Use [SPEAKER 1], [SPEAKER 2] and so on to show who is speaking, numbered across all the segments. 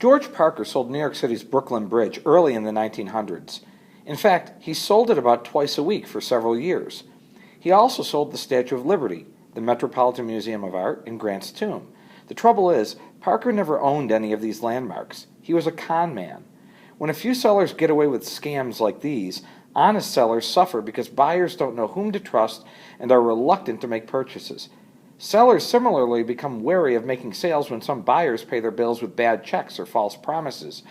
[SPEAKER 1] George Parker sold New York City's Brooklyn Bridge early in the 1900s. In fact, he sold it about twice a week for several years. He also sold the Statue of Liberty, the Metropolitan Museum of Art, and Grant's Tomb. The trouble is, Parker never owned any of these landmarks. He was a con man. When a few sellers get away with scams like these, honest sellers suffer because buyers don't know whom to trust and are reluctant to make purchases. Sellers similarly become wary of making sales when some buyers pay their bills with bad checks or false promises.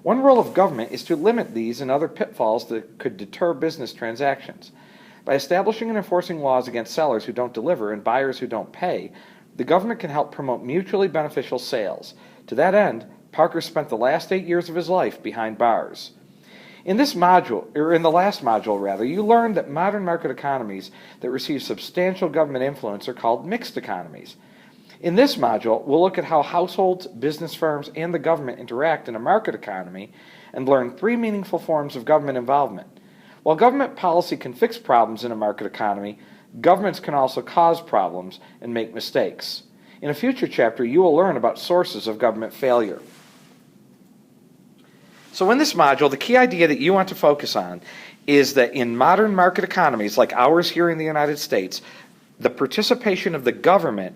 [SPEAKER 1] One role of government is to limit these and other pitfalls that could deter business transactions. By establishing and enforcing laws against sellers who don't deliver and buyers who don't pay, the government can help promote mutually beneficial sales. To that end, Parker spent the last 8 years of his life behind bars. In the last module, you learned that modern market economies that receive substantial government influence are called mixed economies. In this module, we'll look at how households, business firms, and the government interact in a market economy and learn 3 meaningful forms of government involvement. While government policy can fix problems in a market economy, governments can also cause problems and make mistakes. In a future chapter, you will learn about sources of government failure. So in this module, the key idea that you want to focus on is that in modern market economies like ours here in the United States, the participation of the government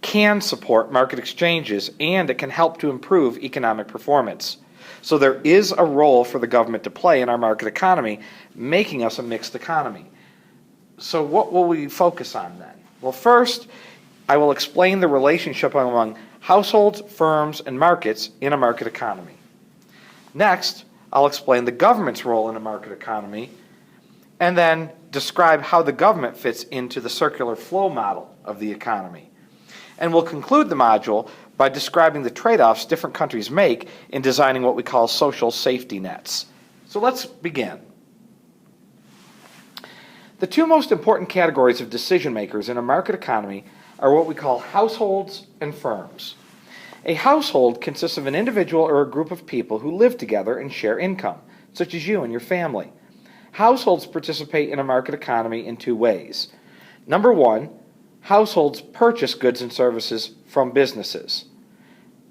[SPEAKER 1] can support market exchanges and it can help to improve economic performance. So there is a role for the government to play in our market economy, making us a mixed economy. So what will we focus on then? Well, first, I will explain the relationship among households, firms, and markets in a market economy. Next, I'll explain the government's role in a market economy, and then describe how the government fits into the circular flow model of the economy. And we'll conclude the module by describing the trade-offs different countries make in designing what we call social safety nets. So let's begin. The 2 most important categories of decision makers in a market economy are what we call households and firms. A household consists of an individual or a group of people who live together and share income, such as you and your family. Households participate in a market economy in 2 ways. Number 1, households purchase goods and services from businesses.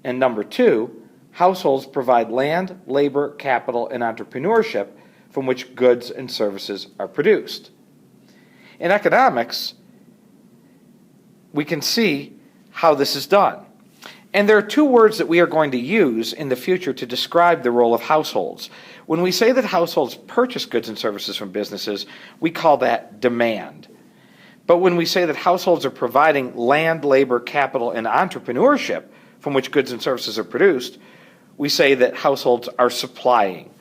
[SPEAKER 1] And number 2, households provide land, labor, capital, and entrepreneurship from which goods and services are produced. In economics, we can see how this is done. And there are 2 words that we are going to use in the future to describe the role of households. When we say that households purchase goods and services from businesses, we call that demand. But when we say that households are providing land, labor, capital, and entrepreneurship from which goods and services are produced, we say that households are supplying.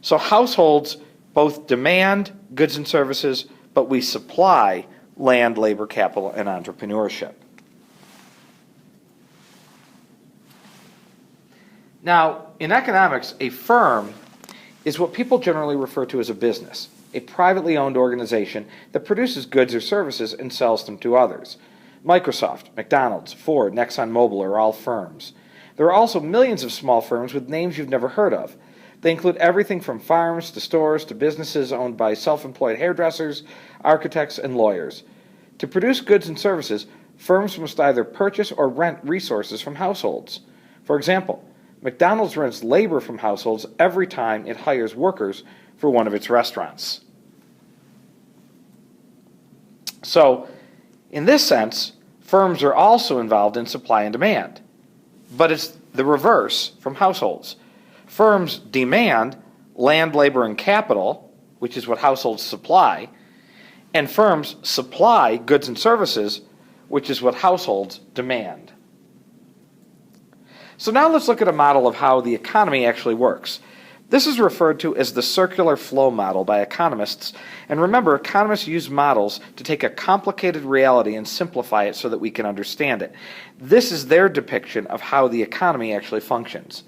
[SPEAKER 1] So households both demand goods and services, but we supply land, labor, capital, and entrepreneurship. Now, in economics, a firm is what people generally refer to as a business, a privately owned organization that produces goods or services and sells them to others. Microsoft, McDonald's, Ford, and ExxonMobil are all firms. There are also millions of small firms with names you've never heard of. They include everything from farms to stores to businesses owned by self-employed hairdressers, architects, and lawyers. To produce goods and services, firms must either purchase or rent resources from households. For example, McDonald's rents labor from households every time it hires workers for one of its restaurants. So, in this sense, firms are also involved in supply and demand. But it's the reverse from households. Firms demand land, labor, and capital, which is what households supply, and firms supply goods and services, which is what households demand. So now let's look at a model of how the economy actually works. This is referred to as the circular flow model by economists. And remember, economists use models to take a complicated reality and simplify it so that we can understand it. This is their depiction of how the economy actually functions.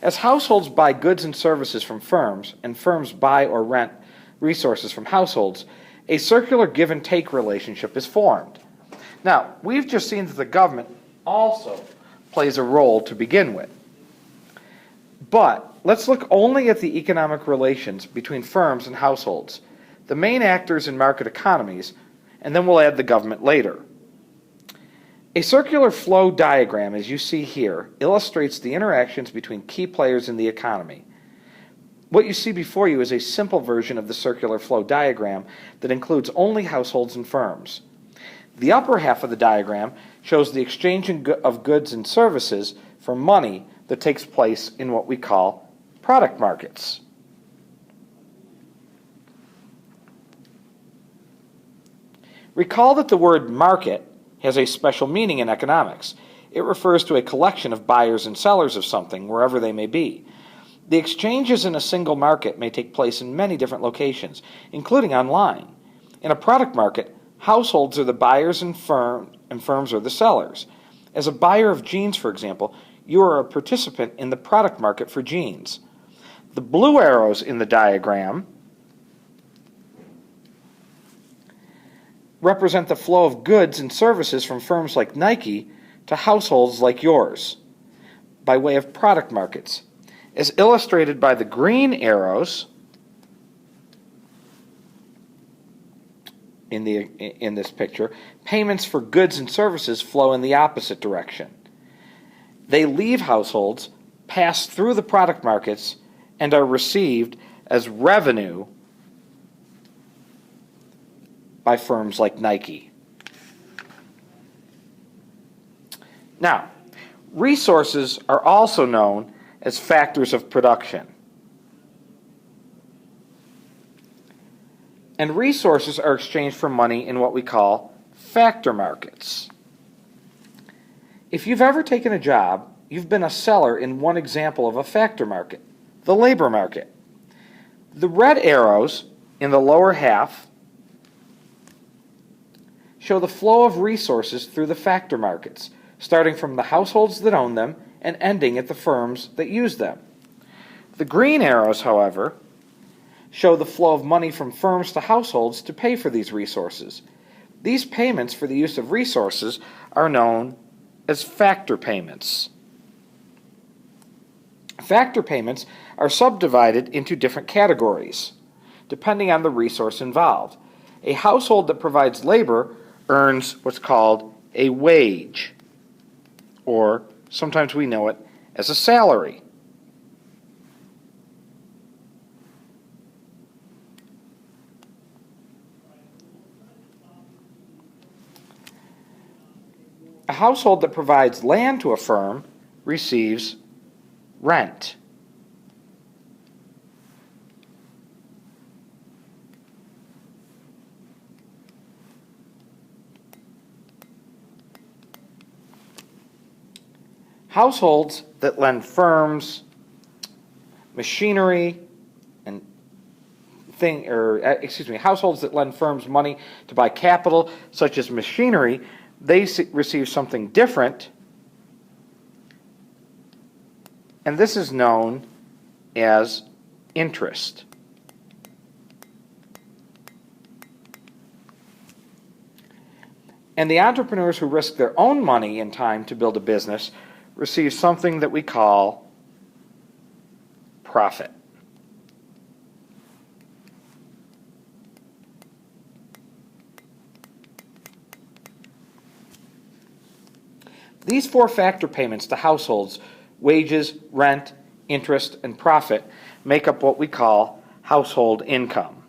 [SPEAKER 1] As households buy goods and services from firms, and firms buy or rent resources from households, a circular give and take relationship is formed. Now, we've just seen that the government also plays a role to begin with. But let's look only at the economic relations between firms and households, the main actors in market economies, and then we'll add the government later. A circular flow diagram, as you see here, illustrates the interactions between key players in the economy. What you see before you is a simple version of the circular flow diagram that includes only households and firms. The upper half of the diagram shows the exchange of goods and services for money that takes place in what we call product markets. Recall that the word market has a special meaning in economics. It refers to a collection of buyers and sellers of something, wherever they may be. The exchanges in a single market may take place in many different locations, including online. In a product market, households are the buyers and firms are the sellers. As a buyer of jeans, for example, you are a participant in the product market for jeans. The blue arrows in the diagram represent the flow of goods and services from firms like Nike to households like yours by way of product markets. As illustrated by the green arrows in this picture, payments for goods and services flow in the opposite direction. They leave households, pass through the product markets, and are received as revenue by firms like Nike. Now, resources are also known as factors of production. And resources are exchanged for money in what we call factor markets. If you've ever taken a job, you've been a seller in one example of a factor market, the labor market. The red arrows in the lower half show the flow of resources through the factor markets, starting from the households that own them and ending at the firms that use them. The green arrows, however, show the flow of money from firms to households to pay for these resources. These payments for the use of resources are known as factor payments. Factor payments are subdivided into different categories, depending on the resource involved. A household that provides labor earns what's called a wage, or sometimes we know it as a salary. A household that provides land to a firm receives rent. Households that lend firms machinery and households that lend firms money to buy capital, such as machinery, they receive something different, and this is known as interest. And the entrepreneurs who risk their own money and time to build a business receive something that we call profit. These four factor payments to households, wages, rent, interest, and profit, make up what we call household income.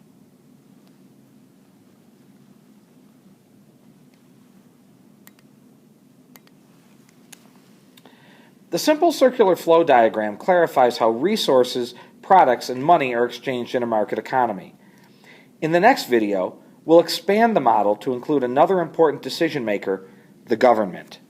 [SPEAKER 1] The simple circular flow diagram clarifies how resources, products, and money are exchanged in a market economy. In the next video, we'll expand the model to include another important decision maker, the government.